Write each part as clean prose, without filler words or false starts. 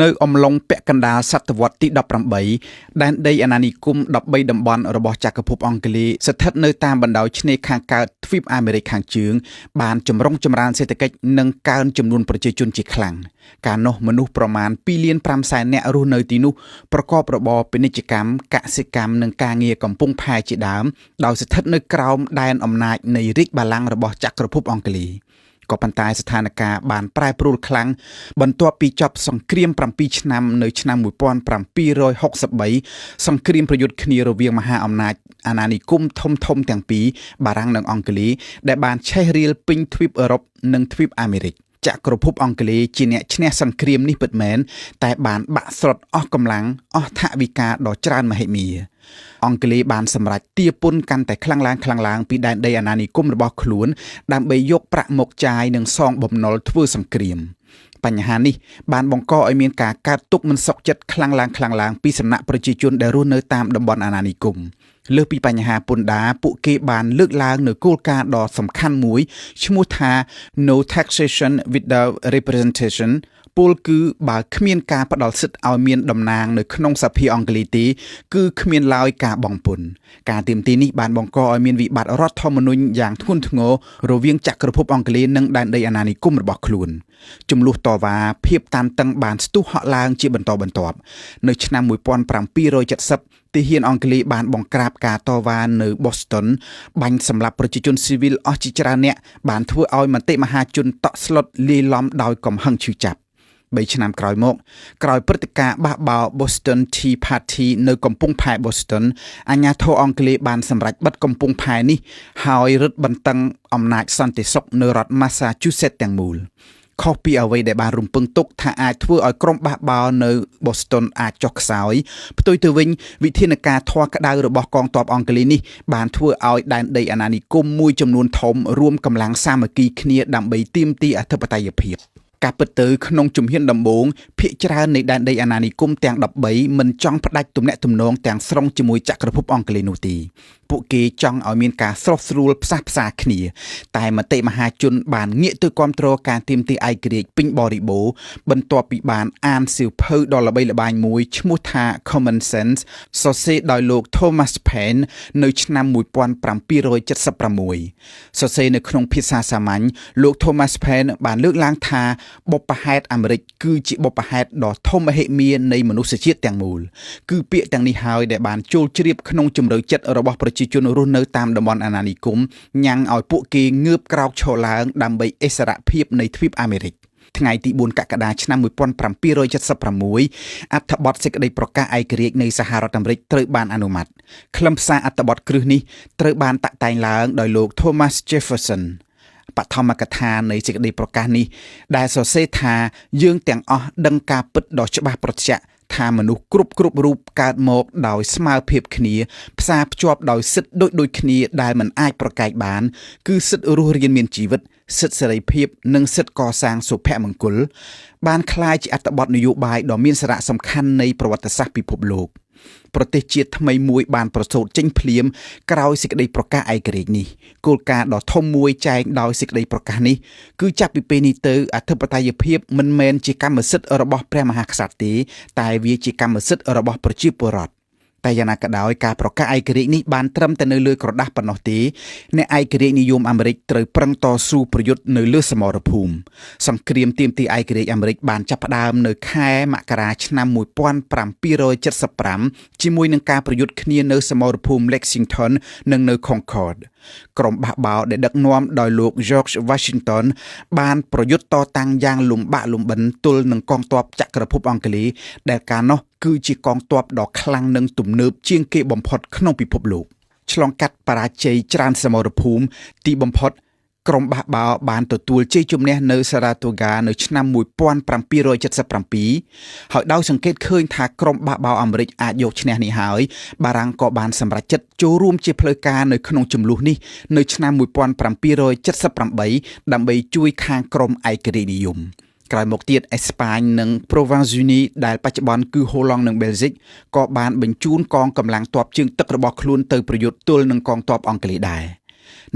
នៅអំឡុងពាក់កណ្ដាលសតវត្សទី18ដែនដីអាណានិគម13តំបន់របស់ចក្រភពអង់គ្លេសស្ថិតនៅតាមបណ្ដោយឆ្នេរខាងកើតទ្វីបអាមេរិកខាងជើងបានចម្រុងចម្រើនសេដ្ឋកិច្ចនិងកើនចំនួនប្រជាជនជាខ្លាំងកាលនោះមនុស្សប្រមាណ2.5 លាននាក់រស់នៅទីនោះប្រកបរបរពាណិជ្ជកម្មកសិកម្មនិងការងារកំពង់ផែជាដើមដោយស្ថិតនៅក្រោមដែនអំណាចនៃរាជបល្ល័ង្ករបស់ចក្រភពអង់គ្លេសក៏ប៉ុន្តែស្ថានភាពបានប្រែប្រួលខ្លាំងបន្ទាប់ពីចប់សង្គ្រាម7ឆ្នាំនៅឆ្នាំ1763សង្គ្រាមប្រយុទ្ធគ្នារវាងមហាអំណាចអាណានិគមធំទាំងពីរបារាំងនិងអង់គ្លេសដែលបានឆេះរៀលពេញទ្វីបអឺរ៉ុបនិងទ្វីបអាមេរិកចក្រភពអង់គ្លេសជាអ្នកឈ្នះសង្គ្រាមនេះពិតមែនតែបានបាក់ស្រុតអស់កម្លាំងអស់ថវិកាដ៏ច្រើនមហិមាអង់គ្លេសបានសម្រេចទារពន្ធកាន់តែខ្លាំងឡើងពីដែនដីអាណានិគមរបស់ខ្លួនដើម្បីយកប្រាក់មកចាយនិងសងបំណុលធ្វើសង្គ្រាមបញ្ហានេះបានបង្កឲ្យមានការកើតទុក្ខមិនសុខចិត្តខ្លាំងឡើងពីសំណាក់ប្រជាជនដែលរស់នៅតាមតំបន់អាណានិគមលើសពីបញ្ហាពន្ធដារពួកគេបានលើកឡើងនូវគោលការណ៍ដ៏សំខាន់មួយឈ្មោះថា No taxation without representation ពលគឺបើគ្មានការផ្ដល់សិទ្ធិឲ្យមានតំណាងនៅក្នុងសភាអង់គ្លេសទេគឺគ្មានឡើយការបង់ពន្ធការទាមទារនេះបានបង្កឲ្យមានវិបត្តិរដ្ឋធម្មនុញ្ញយ៉ាងធ្ងន់ធ្ងររវាងចក្រភពអង់គ្លេសនិងដែនដីអាណានិគមរបស់ខ្លួនចំនួនតវ៉ាភាពតានតឹងបានស្ទុះហក់ឡើងជាបន្តបន្ទាប់នៅឆ្នាំ1770ទាហានអង់គ្លេសបានបង្ក្រាបការតវ៉ានៅ Boston បាញ់សម្លាប់ប្រជាជនស៊ីវិលអស់ជាច្រើនអ្នកបានធ្វើឲ្យមន្ត្រីមហាជនតក់ស្លុតលាយឡំដោយកំហឹងឈឺចាប់3ឆ្នាំក្រោយមកក្រោយព្រឹត្តិការណ៍បះបោរ Boston Tea Party នៅកំពង់ផែ Boston អាជ្ញាធរអង់គ្លេសបានសម្រេចបិទកំពង់ផែនេះហើយរឹតបន្តឹងអំណាចសន្តិសុខនៅរដ្ឋ Massachusetts ទាំងមូលខុសពីអ្វីដែលបានរំពឹងទុកថាអាចធ្វើឲ្យក្រុមបះបោរនៅ Boston អាចចុះខ្សោយផ្ទុយទៅវិញវិធានការធម៌ក្តៅរបស់កងទ័ពអង់គ្លេសនេះបានធ្វើឲ្យដែនដីអាណានិគមមួយចំនួនធំរួមកម្លាំងសាមគ្គីគ្នាដើម្បីទាមទារអធិបតេយ្យភាពការពិតទៅក្នុងជំហានដំបូងភាគច្រើននៃដែនដីអាណានិគមទាំង13មិនចង់ផ្ដាច់ទំនាក់ទំនងទាំងស្រុងជាមួយចក្រភពអង់គ្លេសនោះទេពួកគេចង់ឲ្យមានការស្រុះស្រួលផ្សះផ្សាគ្នាតែមតិមហាជនបានងាកទៅគាំទ្រការទាមទារឯករាជ្យពេញបរិបូរណ៍បន្ទាប់ពីបានអានសៀវភៅដ៏ល្បីល្បាញមួយឈ្មោះថា Common Sense សរសេរដោយលោក Thomas Paine នៅឆ្នាំ1776សរសេរនៅក្នុងភាសាសាមញ្ញលោក Thomas Paine បានលើកឡើងថាបុព្វហេតុអាមេរិកគឺជាបុព្វហេតុដ៏ធំមហិមានៃមនុស្សជាតិទាំងមូលគឺពាក្យទាំងនេះហើយដែលបានចូលជ្រាបក្នុងជម្រៅចិត្តរបស់ប្រជាជនរស់នៅតាមតំបន់អាណានិគមញ៉ាំងឲ្យពួកគេងើបក្រោកឈរឡើងដើម្បីឥស្សរភាពនៃទ្វីបអាមេរិកថ្ងៃទី4កក្កដាឆ្នាំ1776អត្ថបទសេចក្តីប្រកាសឯករាជ្យនៃសហរដ្ឋអាមេរិកត្រូវបានអនុម័តខ្លឹមសារអត្ថបទគ្រឹះនេះត្រូវបានតាក់តែងឡើងដោយលោក Thomas Jeffersonបឋមកថានៃសេចក្តីប្រកាសនេះដែលសរសេរថាយើងទាំងអស់ដឹងការពិតដ៏ច្បាស់ប្រទះថាមនុស្សគ្រប់រូបកើតមកដោយស្មើភាពគ្នាផ្សារភ្ជាប់ដោយសិទ្ធិដូចគ្នាដែលមិនអាចប្រកែកបានគឺសិទ្ធិរស់រានមានជីវិតសិទ្ធិសេរីភាពនិងសិទ្ធិកសាងសុភមង្គលបានក្លាយជាអត្ថបទនយោបាយដ៏មានសារៈសំខាន់នៃប្រវត្តិសាស្ត្រពិភពលោកប្រទេសជាតិថ្មីមួយបានប្រសូតចេញភ្លាមក្រោយសេចក្តីប្រកាសឯករាជ្យនេះគោលការណ៍ដ៏ធំមួយចែងដោយសេចក្តីប្រកាសនេះគឺចាប់ពីពេលនេះទៅអធិបតេយ្យភាពមិនមែនជាកម្មសិទ្ធិរបស់ព្រះមហាក្សត្រទេតែវាជាកម្មសិទ្ធិរបស់ប្រជាពលរដ្ឋតែយ៉ាងណាក៏ដោយការប្រកាសឯករាជ្យនេះបានត្រឹមតែនៅលើក្រដាស់ប៉ុណ្ណោះទេអ្នកឯករាជ្យនិយមអាមេរិកត្រូវប្រឹងតស៊ូប្រយុទ្ធនៅលើសមរភូមិសង្គ្រាមទាមទារឯករាជ្យអាមេរិកបានចាប់ផ្ដើមនៅខែមករាឆ្នាំ1775ជាមួយនឹងការប្រយុទ្ធគ្នានៅសមរភូមិ Lexington និងនៅ Concord ក្រុមបះបោរដែលដឹកនាំដោយលោក George Washington បានប្រយុទ្ធតតាំងយ៉ាងលំបាកលំបិនទល់នឹងកងទ័ពចក្រភពអង់គ្លេសដែលកាលនោះគឺជាកងទ័ពដ៏ខ្លាំងនិងទំនើបជាងគេបំផុតក្នុងពិភពលោកឆ្លងកាត់បរាជ័យច្រើនសមរភូមិទីបំផុតក្រុមបះបោរបានទទួលជ័យជំនះនៅ Saratoga នៅឆ្នាំ1777ហើយដោយសង្កេតឃើញថាក្រុមបះបោរអាមេរិកអាចយកឈ្នះនេះហើយបារាំងក៏បានសម្រេចចិត្តចូលរួមជាផ្លូវការនៅក្នុងជម្លោះនេះនៅឆ្នាំ1778ដើម្បីជួយខាងក្រុមឯករាជ្យនិយមក្រោយមកទៀតអេស្ប៉ាញនិង Province-Unie ដែលបច្ចុប្បន្នគឺហូឡង់និងបែលហ្សិកក៏បានបញ្ជូនកងកម្លាំងទ័ពជើងទឹករបស់ខ្លួនទៅប្រយុទ្ធទល់នឹងកងទ័ពអង់គ្លេសដែរ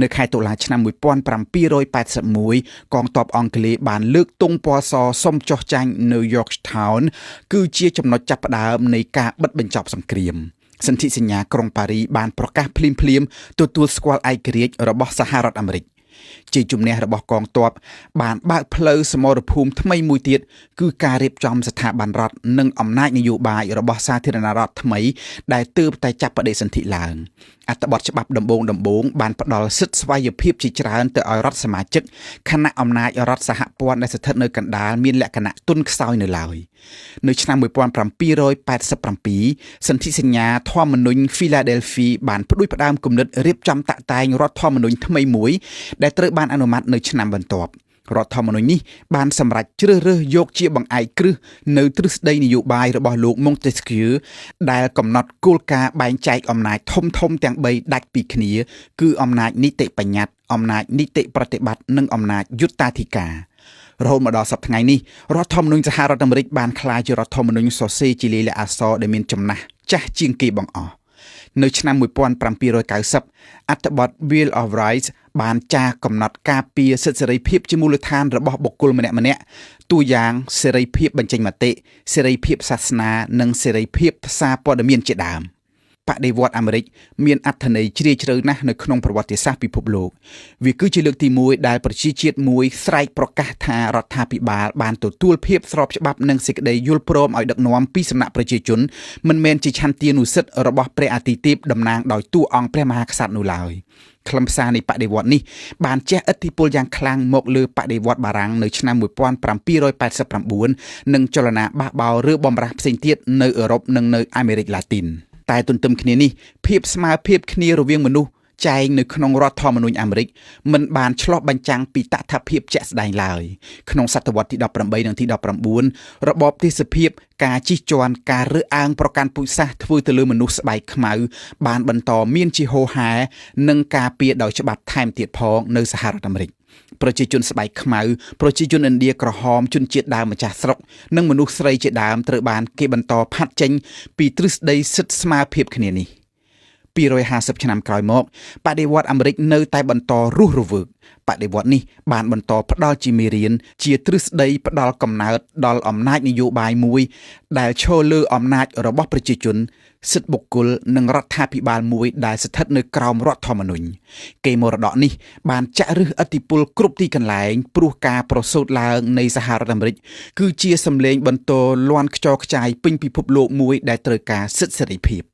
នៅខែតុលាឆ្នាំ1781កងទ័ពអង់គ្លេសបានលើកទង់ពណ៌សសុំចុះចាញ់នៅ Yorktown គឺជាចំណុចចាប់ផ្ដើមនៃការបិទបញ្ចប់សង្គ្រាមសន្ធិសញ្ញាក្រុងប៉ារីបានប្រកាសភ្លាមៗទទួលស្គាល់ឯករាជ្យរបស់សហរដ្ឋអាមេរិកជាជំនះរបស់កងទ័ពបានបើកផ្លូវសមរភូមិថ្មីមួយទៀតគឺការរៀបចំស្ថាប័នរដ្ឋនិងអំណាចនយោបាយរបស់សាធារណរដ្ឋថ្មីដែលទើបតែចាប់បដិសន្ធិឡើងអត្ថបទច្បាប់ដំបូងបានផ្ដល់សិទ្ធិស្វ័យភាពជាច្រើនទៅឲ្យរដ្ឋសមាជិកខណៈអំណាចរដ្ឋសហព័ន្ធដែលស្ថិតនៅកណ្ដាលមានលក្ខណៈទន់ខ្សោយនៅឡើយនៅឆ្នាំ1787សន្ធិសញ្ញាធម្មនុញ្ញ Philadelphia បានផ្ដួចផ្ដើមគំនិតរៀបចំតាក់តែងរដ្ឋធម្មនុញ្ញថ្មីមួយដែលត្រូវបានអនុម័តនៅឆ្នាំបន្ទាប់រដ្ឋធម្មនុញ្ញនេះបានសម្រេចជ្រើសរើសយកជាបង្អែកគ្រឹះនៅទ្រឹស្ដីនយោបាយរបស់លោក Montesquieu ដែលកំណត់គោលការណ៍បែងចែកអំណាចធំទាំង3ដាច់ពីគ្នាគឺអំណាចនីតិបញ្ញត្តិអំណាចនីតិប្រតិបត្តិនិងអំណាចយុត្តាធិការរហូតមកដល់សប្តាហ៍ថ្ងៃនេះរដ្ឋធម្មនុញ្ញសហរដ្ឋអាមេរិកបានក្លាយជារដ្ឋធម្មនុញ្ញសរសេរជាលាយលក្ខណ៍អក្សរដែលមានចំណាស់ចាស់ជាងគេបង្អស់នៅឆ្នាំ1790អត្ថបទ Bill of Rights បានចារកំណត់ការពារសិទ្ធិសេរីភាពជាមូលដ្ឋានរបស់បុគ្គលម្នាក់ៗទូយ៉ាងសេរីភាពបញ្ចេញមតិសេរីភាពសាសនានិងសេរីភាពសារព័ត៌មានជាដើមបដិវត្តន៍អាមេរិកមានអត្ថន័យជ្រាលជ្រៅណាស់នៅក្នុងប្រវត្តិសាស្ត្រពិភពលោកវាគឺជាលើកទី1ដែលប្រជាជាតិមួយស្រែកប្រកាសថារដ្ឋាភិបាលបានទទួលភាពស្របច្បាប់និងសេចក្តីយល់ព្រមឲ្យដឹកនាំពីសំណាក់ប្រជាជនមិនមែនជាឆន្ទានុសិទ្ធិរបស់ព្រះអាទិទេពតំណាងដោយតួអង្គព្រះមហាក្សត្រនោះឡើយខ្លឹមសារនៃបដិវត្តន៍នេះបានជះឥទ្ធិពលយ៉ាងខ្លាំងមកលើបដិវត្តន៍បារាំងនៅឆ្នាំ1789និងចលនាបះបោរឬបំរាស់ផ្សេងទៀតនៅអឺរ៉ុបនិងនៅអាមេរិកឡាទីនតែទន្ទឹមគ្នានេះភាពស្មើភាពគ្នារវាងមនុស្សចែងនៅក្នុងរដ្ឋធម្មនុញ្ញអាមេរិកមិនបានឆ្លុះបញ្ចាំងពីតថភាពជាក់ស្ដែងឡើយក្នុងសតវត្សទី18និងទី19របបទេសភាពការជិះជាន់ការរើសអើងប្រកាន់ពូជសាសន៍ធ្វើទៅលើមនុស្សស្បែកខ្មៅបានបន្តមានជាហូរហែនិងការពារដោយច្បាប់ថែមទៀតផងនៅសហរដ្ឋអាមេរិកប្រជាជនស្បែកខ្មៅប្រជាជនឥណ្ឌាក្រហមជនជាតិដើមម្ចាស់ស្រុកនិងមនុស្សស្រីជាដើមត្រូវបានគេបន្តផាត់ចេញពីទ្រឹស្ដីសិទ្ធិស្មើភាពគ្នានេះ250ឆ្នាំក្រោយមកបដិវត្តន៍អាមេរិកនៅតែបន្តរស់រវើកបដិវត្តន៍នេះបានបន្តផ្ដល់ជាមេរៀនជាទ្រឹស្ដីផ្ដល់កំណើតដល់អំណាចនយោបាយមួយដែលឈរលើអំណាចរបស់ប្រជាជនសិទ្ធិបុគ្គលនិងរដ្ឋាភិបាលមួយដែលស្ថិតនៅក្រោមរដ្ឋធម្មនុញ្ញកេរមរតកនេះបានចាក់ឫសឥទ្ធិពលគ្រប់ទីកន្លែងព្រោះការប្រសូតឡើងនៃសហរដ្ឋអាមេរិកគឺជាសម្លេងបន្ទរលាន់ខ្ចរខ្ចាយពេញពិភពលោកមួយដែលត្រូវការសិទ្ធិសេរីភាព